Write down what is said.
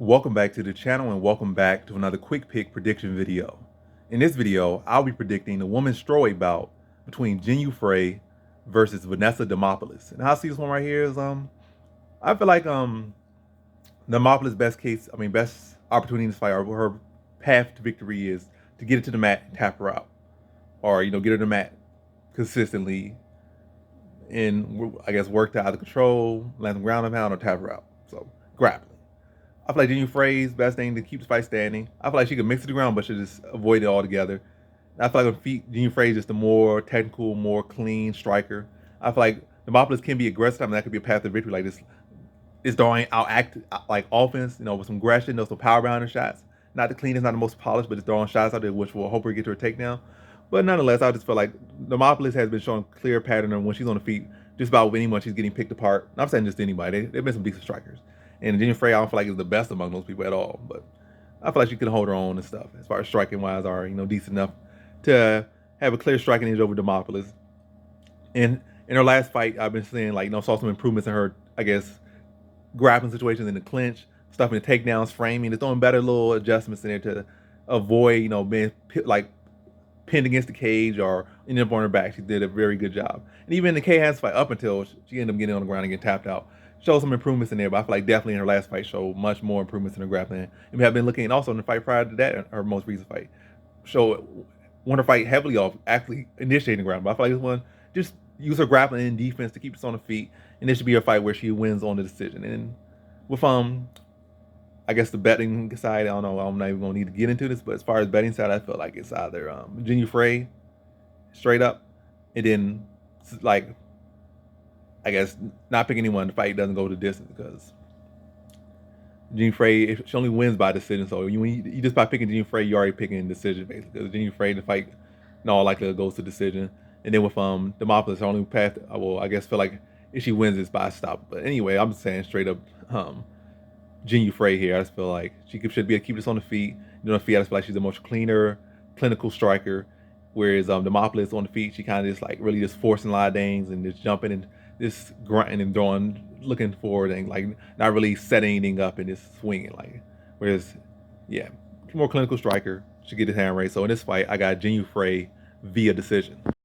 Welcome back to the channel and welcome back to another quick pick prediction video. In this video, I'll be predicting the women's strawweight bout between Jinh Frey versus Vanessa Demopoulos. And how I see this one right here is I feel like Demopoulos' best opportunity in this fight, or her path to victory, is to get it to the mat and tap her out. Or, get her to the mat consistently and I guess work to either control, land some ground and pound, or tap her out. So grappling. I feel like Jinh Frey's best thing to keep the fight standing. I feel like she could mix it to the ground, but should just avoid it altogether. And I feel like Jinh Frey is just a more technical, more clean striker. I feel like Demopoulos can be aggressive, and that could be a path to victory. Like this throwing out like offense, with some aggression, some power behind her shots. Not the cleanest, not the most polished, but just throwing shots out there, which will hopefully get to her takedown. But nonetheless, I just feel like Demopoulos has been showing a clear pattern of when she's on the feet, just about anyone she's getting picked apart. I'm saying just anybody. They've been some decent strikers. And Jinh Frey, I don't feel like is the best among those people at all. But I feel like she can hold her own and stuff. As far as striking wise, are decent enough to have a clear striking edge over Demopoulos. And in her last fight, I've been seeing saw some improvements in her, I guess, grappling situations in the clinch, stuff in the takedowns, framing. They're throwing better little adjustments in there to avoid, being pinned against the cage or ended up on her back. She did a very good job. And even in the K-Hands fight, up until she ended up getting on the ground and getting tapped out, showed some improvements in there. But I feel like definitely in her last fight showed much more improvements in her grappling. And we have been looking also in the fight prior to that, her most recent fight, won her fight heavily off actually initiating the ground. But I feel like this one just use her grappling and defense to keep us on the feet. And this should be a fight where she wins on the decision. And with I guess the betting side, I don't know, I'm not even gonna need to get into this, but as far as betting side, I feel like it's either Jinh Frey straight up, and then I guess not pick anyone. The fight doesn't go the distance because Jinh Frey, she only wins by decision. So you just by picking Jinh Frey, you're already picking decision basically. Because Jinh Frey, the fight, in all likelihood goes to decision. And then with Demopoulos, her only path, I will I guess feel like if she wins, it's by stop. But anyway, I'm saying straight up, Jinh Frey here. I just feel like she should be able to keep this on the feet. On the feet, I just feel like she's a much cleaner, clinical striker. Whereas Demopoulos on the feet, she kind of just really just forcing a lot of things and just jumping and just grunting and throwing, looking forward and not really setting anything up and just swinging Whereas, yeah, more clinical striker should get his hand raised. So in this fight, I got Jinh Frey via decision.